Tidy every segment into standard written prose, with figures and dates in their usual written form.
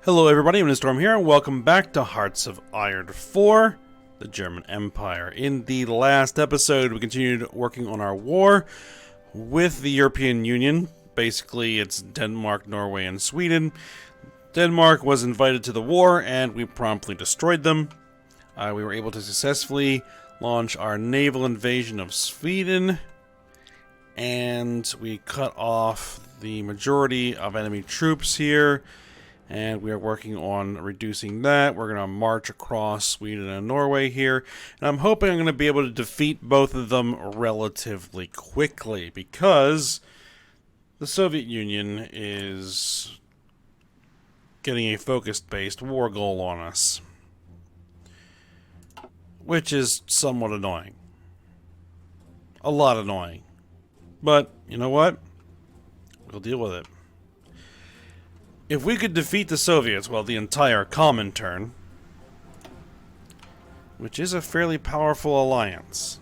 Hello everybody, I'm Storm here, and welcome back to Hearts of Iron 4, the German Empire. In the last episode, we continued working on our war with the European Union. Basically, it's Denmark, Norway, and Sweden. Denmark was invited to the war, and we promptly destroyed them. We were able to successfully launch our naval invasion of Sweden, and we cut off the majority of enemy troops here. And we are working on reducing that. We're going to march across Sweden and Norway here. And I'm hoping I'm going to be able to defeat both of them relatively quickly, because the Soviet Union is getting a focus-based war goal on us, which is somewhat annoying. A lot annoying. But, you know what? We'll deal with it. If we could defeat the Soviets, well, the entire Comintern, which is a fairly powerful alliance,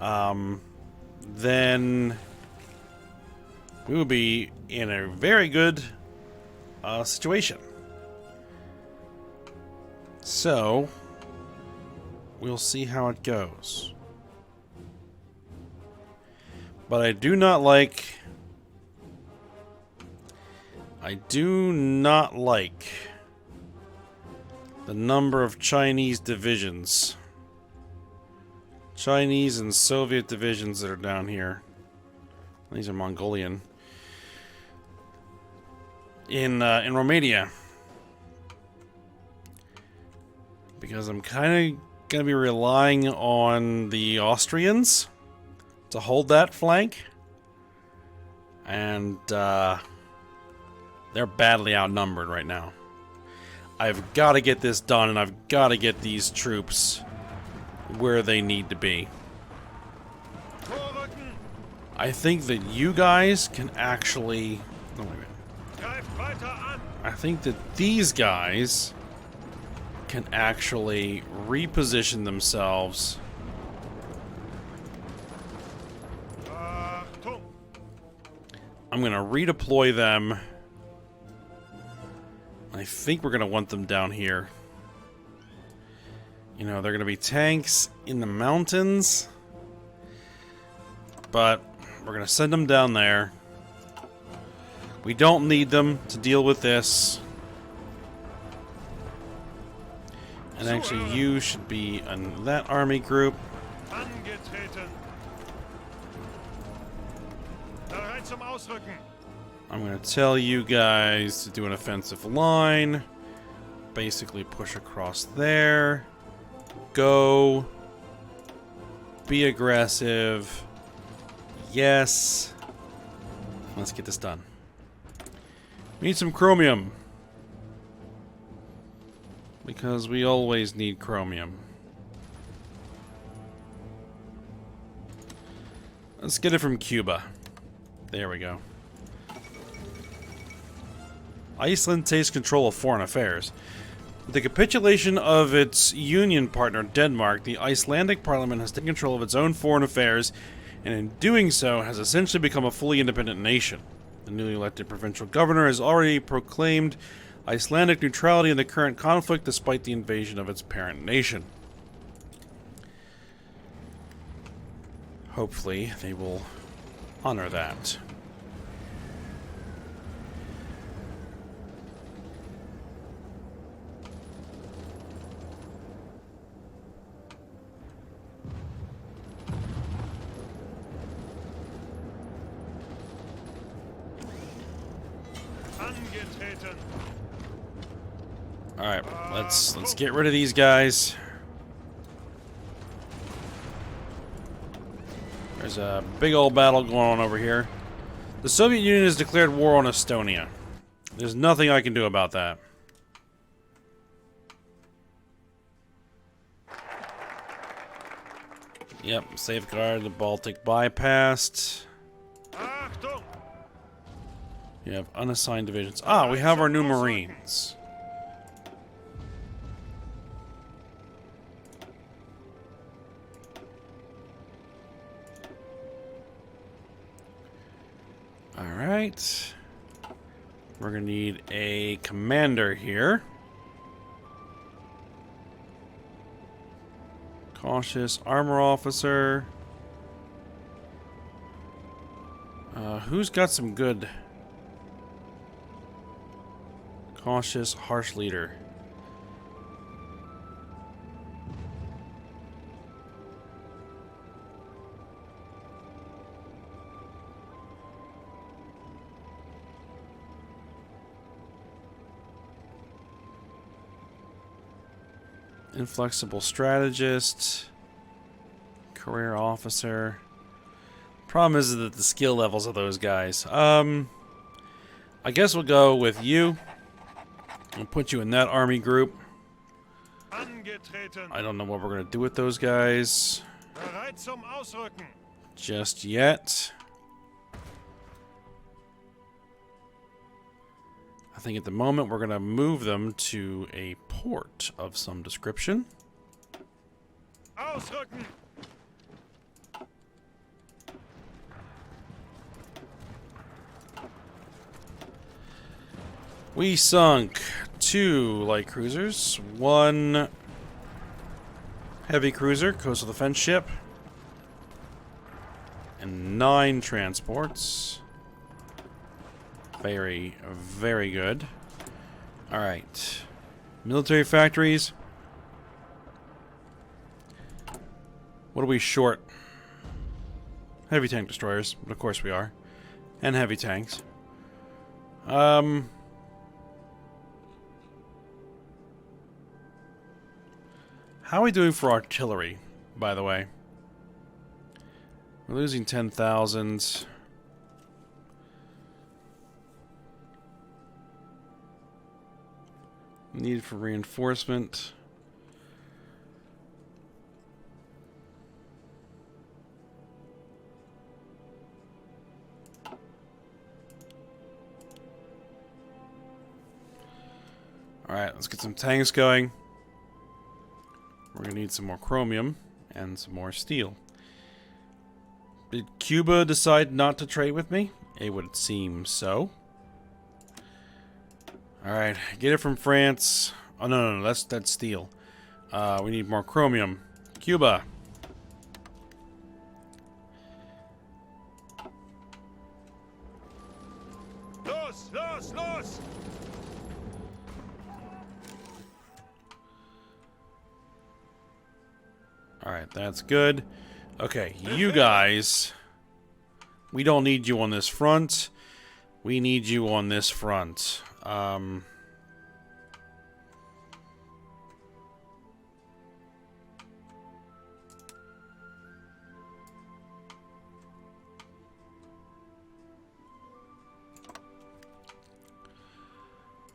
then we would be in a very good situation. So, we'll see how it goes. But I do not like the number of Chinese divisions. Chinese and Soviet divisions that are down here. These are Mongolian. In Romania. Because I'm kind of going to be relying on the Austrians to hold that flank. And, they're badly outnumbered right now. I've got to get this done, and I've got to get these troops where they need to be. I think that you guys can actually... Oh, wait a minute. I think that these guys can actually reposition themselves. I'm going to redeploy them. I think we're going to want them down here. You know, they're going to be tanks in the mountains. But we're going to send them down there. We don't need them to deal with this. And actually, you should be in that army group. I'm going to tell you guys to do an offensive line. Basically push across there. Go. Be aggressive. Yes. Let's get this done. We need some chromium. Because we always need chromium. Let's get it from Cuba. There we go. Iceland takes control of foreign affairs. With the capitulation of its union partner, Denmark, the Icelandic parliament has taken control of its own foreign affairs, and in doing so has essentially become a fully independent nation. The newly elected provincial governor has already proclaimed Icelandic neutrality in the current conflict despite the invasion of its parent nation. Hopefully, they will honor that. Alright, let's get rid of these guys. There's a big old battle going on over here. The Soviet Union has declared war on Estonia. There's nothing I can do about that. Yep, safeguard the Baltic bypassed. You have unassigned divisions. Ah, we have our new Marines. Alright. We're going to need a commander here. Cautious armor officer. Who's got some good... Cautious, harsh leader. Inflexible strategist. Career officer. Problem is that the skill levels of those guys. I guess we'll go with you. I'll put you in that army group. I don't know what we're going to do with those guys just yet. I think at the moment we're going to move them to a port of some description. Ausrücken. We sunk 2 light cruisers, 1 heavy cruiser, coastal defense ship, and 9 transports. Very, very good. Alright. Military factories. What are we short? Heavy tank destroyers. Of course we are. And heavy tanks. How are we doing for artillery, by the way? We're losing 10,000. Needed for reinforcement. Alright, let's get some tanks going. We're going to need some more chromium and some more steel. Did Cuba decide not to trade with me? It would seem so. Alright, get it from France. Oh, no, that's steel. We need more chromium. Cuba. Los, los, los! Alright, that's good. Okay, you guys. We don't need you on this front. We need you on this front.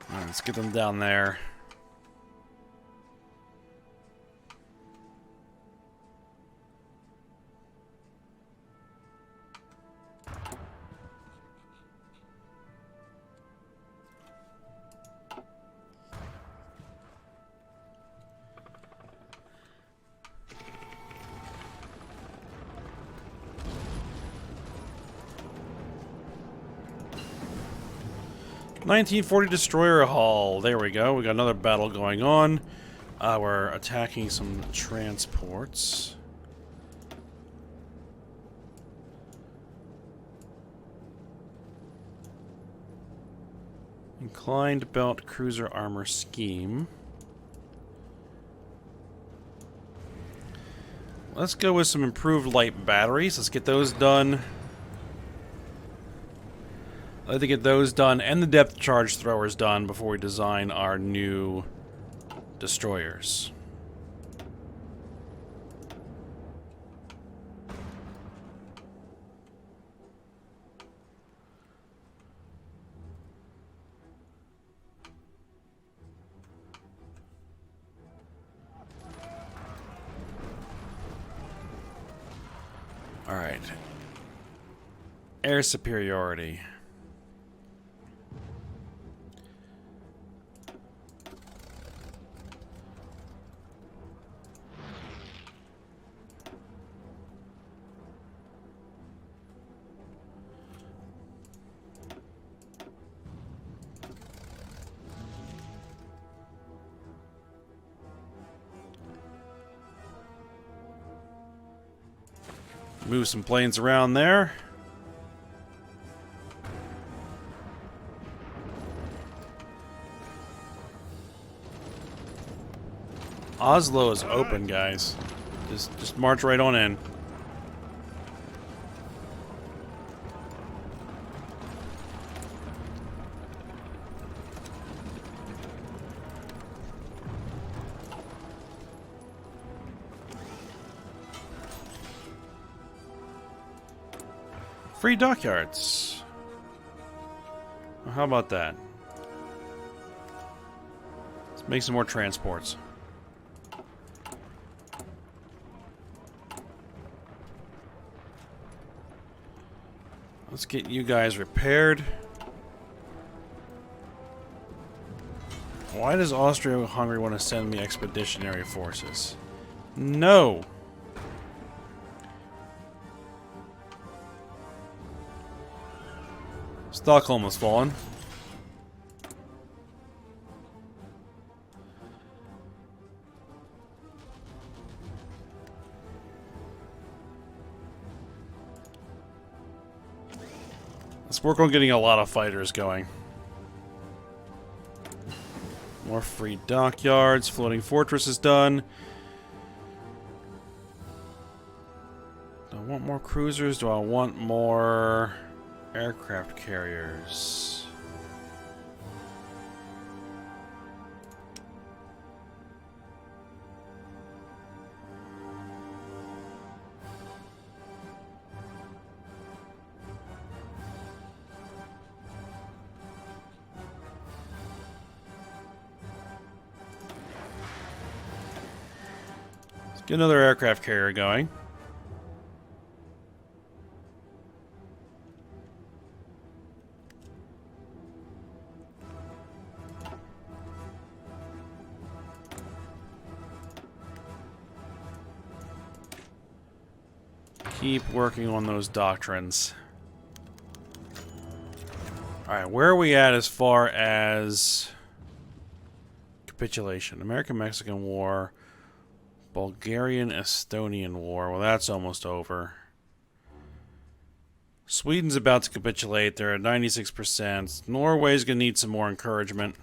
Let's get them down there. (1940) destroyer hull. There we go. We got another battle going on. We're attacking some transports. Inclined belt cruiser armor scheme. Let's go with some improved light batteries. Let's get those done. I'd like to get those done and the depth charge throwers done before we design our new destroyers. All right. Air superiority. Move some planes around there. Oslo is open, guys. Just march right on in. Free dockyards. Well, how about that? Let's make some more transports. Let's get you guys repaired. Why does Austria-Hungary want to send me expeditionary forces? No! Stockholm has fallen. Let's work on getting a lot of fighters going. More free dockyards. Floating fortress is done. Do I want more cruisers? Do I want more aircraft carriers? Let's get another aircraft carrier going. Keep working on those doctrines. Alright, where are we at as far as capitulation? American-Mexican War, Bulgarian-Estonian War. Well, that's almost over. Sweden's about to capitulate. They're at 96%. Norway's going to need some more encouragement.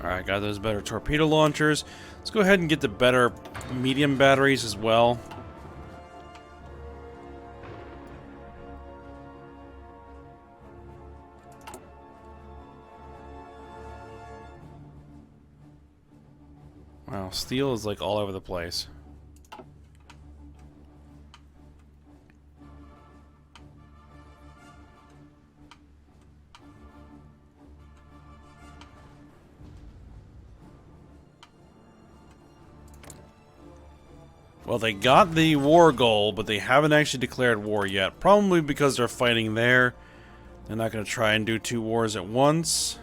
Alright, got those better torpedo launchers. Let's go ahead and get the better medium batteries as well. Wow, steel is like all over the place. Well, they got the war goal, but they haven't actually declared war yet. Probably because they're fighting there. They're not going to try and do 2 wars at once.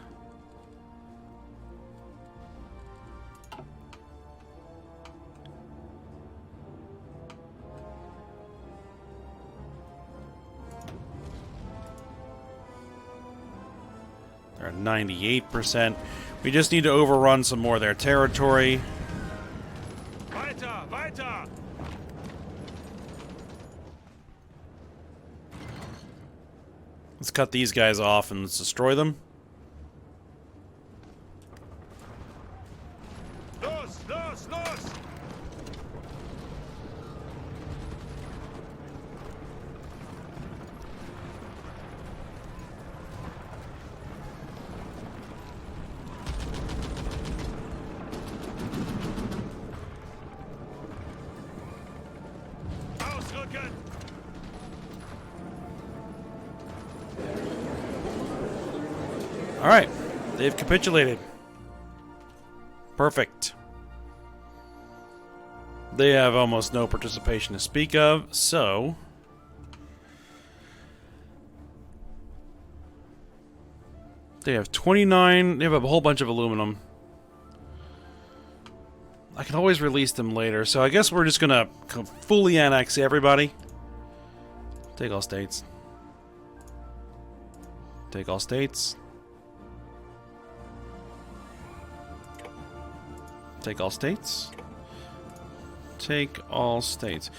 They're at 98%. We just need to overrun some more of their territory. Weiter, weiter! Let's cut these guys off and let's destroy them. Los, los, los! Ausrücken! Alright, they've capitulated. Perfect. They have almost no participation to speak of, so... They have 29... They have a whole bunch of aluminum. I can always release them later, so I guess we're just gonna fully annex everybody. Take all states. Take all states. Take all states. Take all states.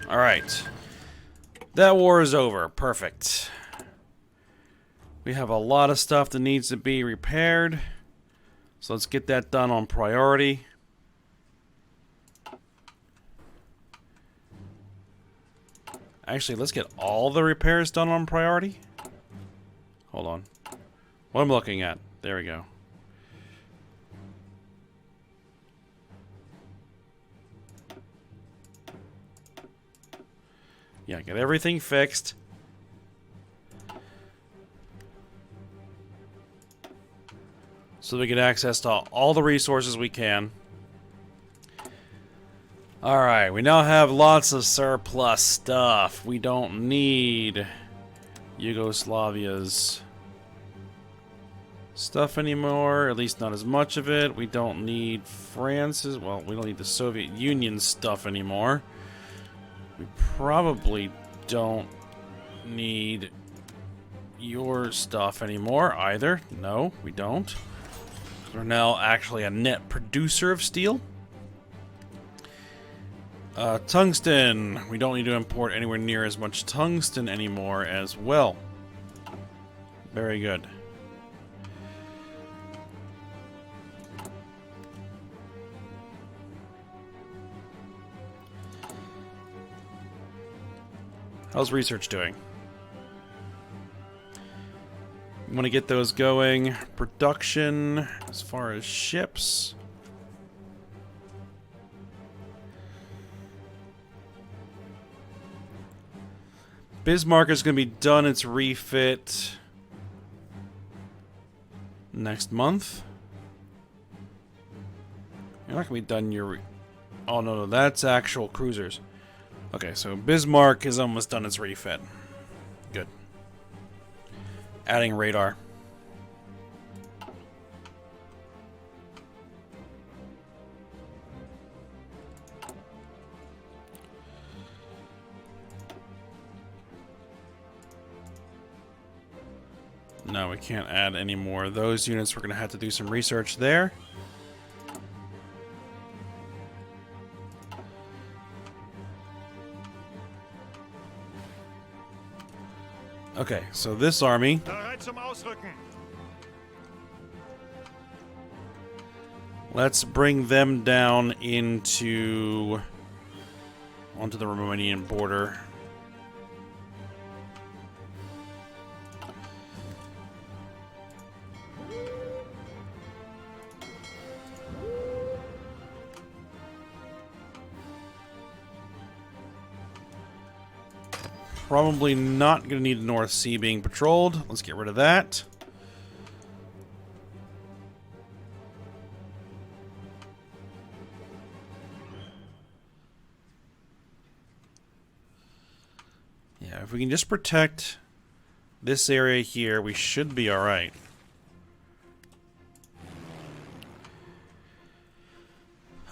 All right. That war is over. Perfect. We have a lot of stuff that needs to be repaired. So let's get that done on priority. Actually, let's get all the repairs done on priority. Hold on. What am I looking at? There we go. Yeah, get everything fixed. So we get access to all the resources we can. Alright, we now have lots of surplus stuff. We don't need Yugoslavia's stuff anymore. At least not as much of it. We don't need France's... Well, we don't need the Soviet Union's stuff anymore. We probably don't need your stuff anymore either. No, we don't. We're now actually a net producer of steel. Tungsten. We don't need to import anywhere near as much tungsten anymore as well. Very good. How's research doing? We want to get those going. Production, as far as ships. Bismarck is going to be done its refit next month. You're not going to be done your... Oh, no, that's actual cruisers. Okay, so Bismarck is almost done its refit. Good. Adding radar. No, we can't add any more of those units. We're going to have to do some research there. Okay, so this army... Let's bring them down onto the Romanian border. Probably not going to need the North Sea being patrolled. Let's get rid of that. Yeah, if we can just protect this area here, we should be alright.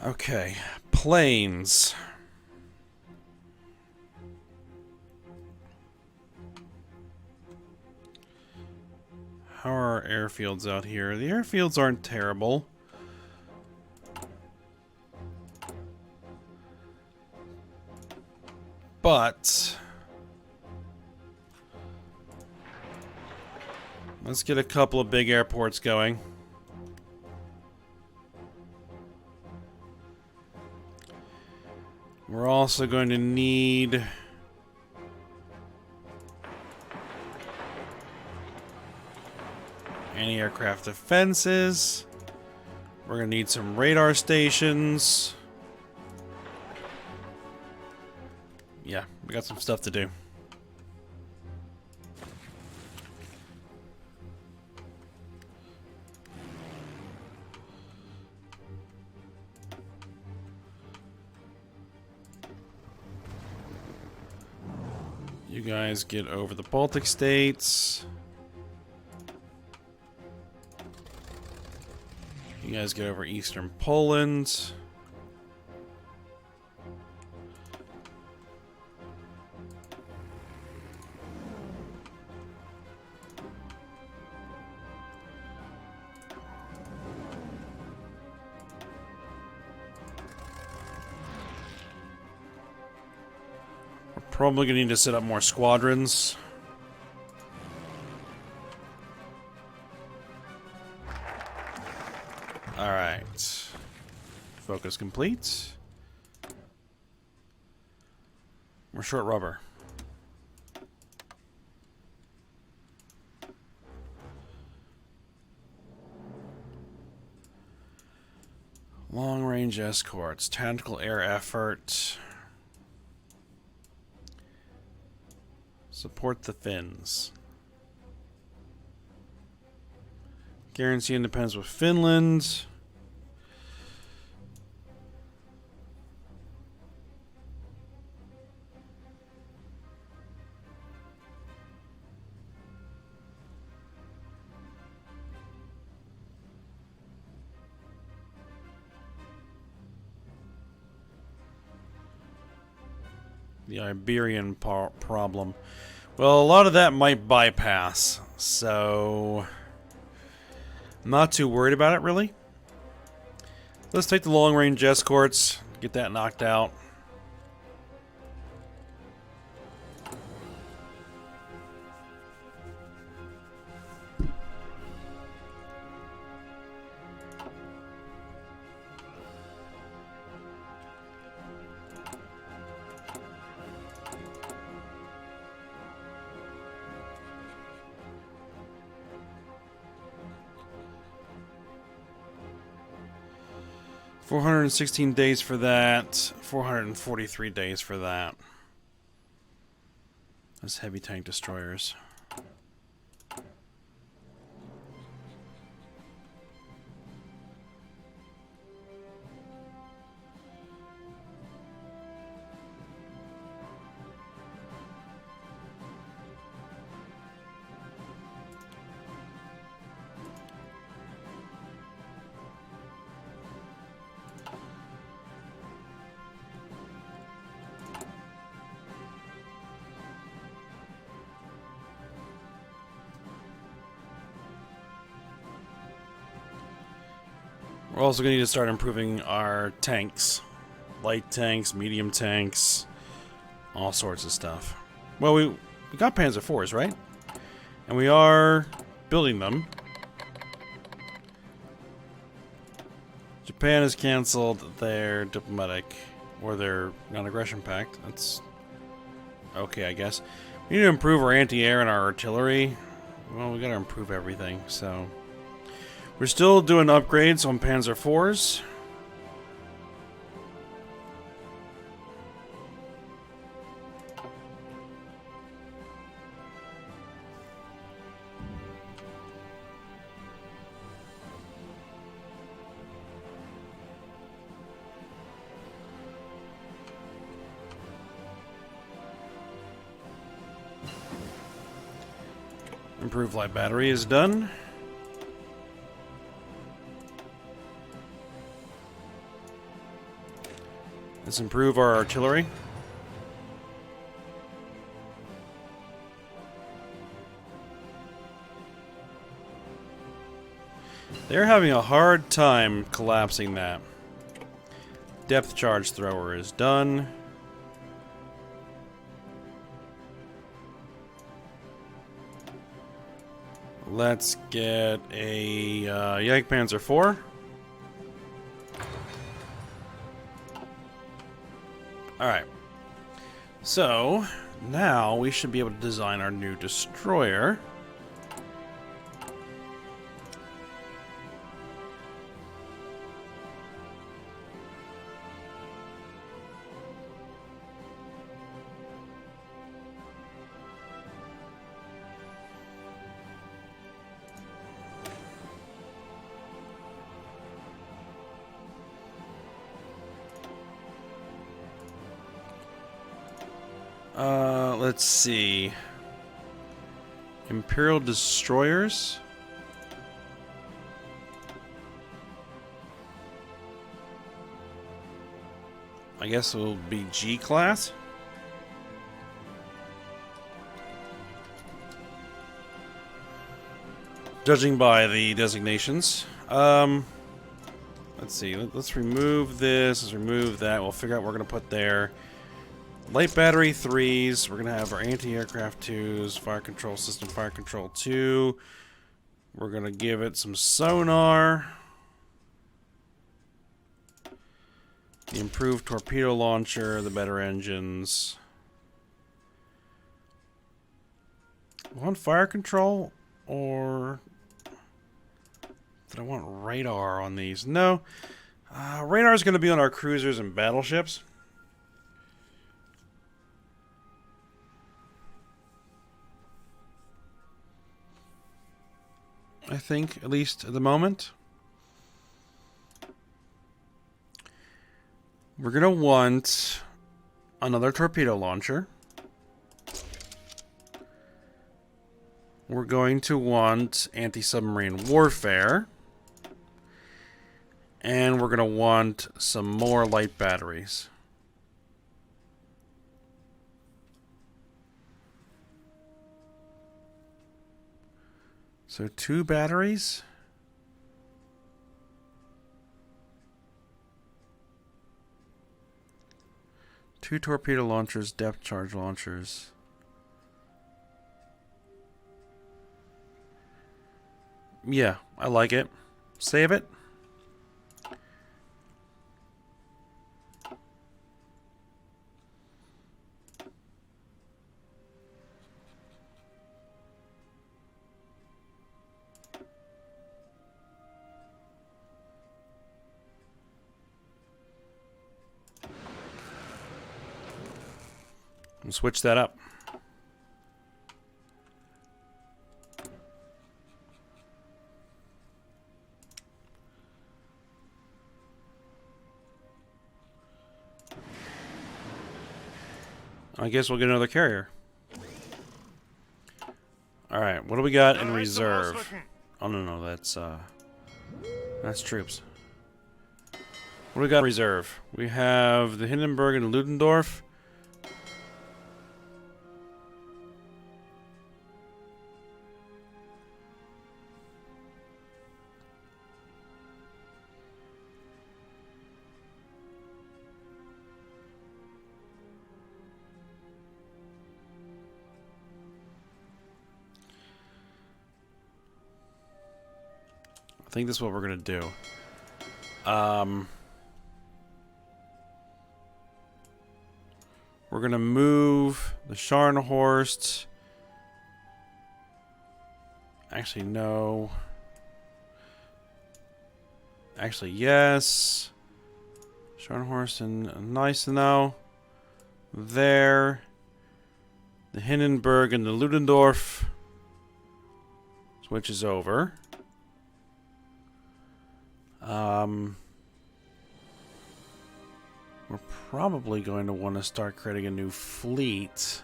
Okay, planes. How are our airfields out here? The airfields aren't terrible. But let's get a couple of big airports going. We're also going to need Anti-aircraft defenses. We're gonna need some radar stations. Yeah, we got some stuff to do. You guys get over the Baltic states. You guys get over eastern Poland. Probably gonna need to set up more squadrons. Alright. Focus complete. We're short rubber. Long range escorts. Tactical air effort. Support the Finns. Guarantee independence with Finland. The Iberian problem. Well, a lot of that might bypass, so I'm not too worried about it, really. Let's take the long-range escorts, get that knocked out. $416 days for that. 443 days for that. That's heavy tank destroyers. We're also going to need to start improving our tanks. Light tanks, medium tanks, all sorts of stuff. Well, we got Panzer IVs, right? And we are building them. Japan has canceled their diplomatic or their non-aggression pact. That's okay, I guess. We need to improve our anti-air and our artillery. Well, we got to improve everything, so... We're still doing upgrades on Panzer IVs. Improved light battery is done. Let's improve our artillery. They're having a hard time collapsing that. Depth charge thrower is done. Let's get a Jagdpanzer IV. Alright, so now we should be able to design our new destroyer. Let's see. Imperial destroyers. I guess it will be G class. Judging by the designations. Let's see. Let's remove this. Let's remove that. We'll figure out what we're going to put there. Light battery 3s. We're going to have our anti-aircraft 2s. Fire control system, fire control 2. We're going to give it some sonar. The improved torpedo launcher, the better engines. Want fire control? Or did I want radar on these? No. Radar is going to be on our cruisers and battleships. I think, at least at the moment. We're going to want another torpedo launcher. We're going to want anti-submarine warfare. And we're going to want some more light batteries. So 2 batteries. Two torpedo launchers, depth charge launchers. Yeah, I like it. Save it. And switch that up. I guess we'll get another carrier. Alright, what do we got in reserve? Oh, no, that's troops. What do we got in reserve? We have the Hindenburg and Ludendorff. I think this is what we're going to do. We're going to move the Scharnhorst. Actually, no. Actually, yes. Scharnhorst and Gneisenau. There. The Hindenburg and the Ludendorff. Switches over. We're probably going to want to start creating a new fleet.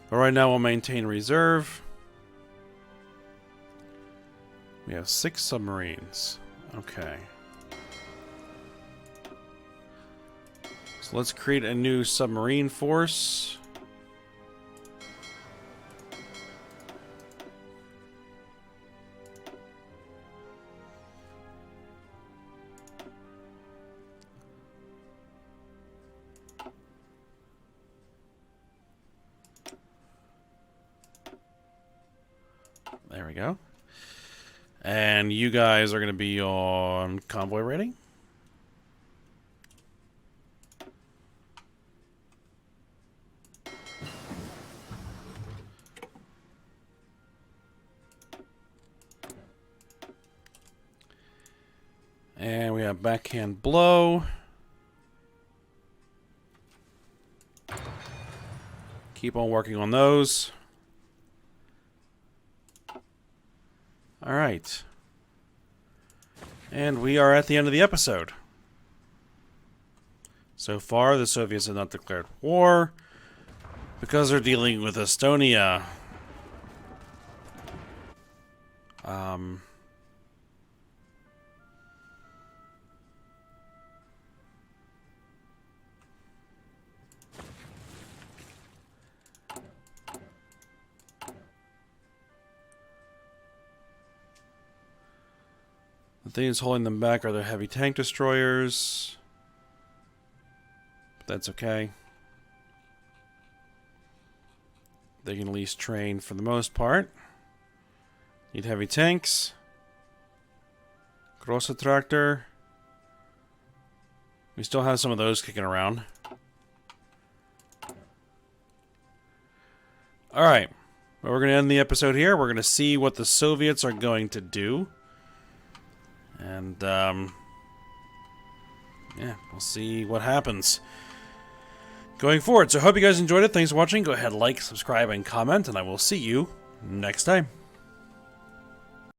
But right now we'll maintain reserve. We have 6 submarines. Okay. So let's create a new submarine force. There we go. And you guys are going to be on convoy rating. And we have backhand blow. Keep on working on those. All right. And we are at the end of the episode. So far, the Soviets have not declared war because they're dealing with Estonia. The things holding them back are their heavy tank destroyers. But that's okay. They can at least train for the most part. Need heavy tanks. Grosse tractor. We still have some of those kicking around. Alright. Well, we're going to end the episode here. We're going to see what the Soviets are going to do. And, yeah, we'll see what happens going forward. So I hope you guys enjoyed it. Thanks for watching. Go ahead, like, subscribe, and comment, and I will see you next time.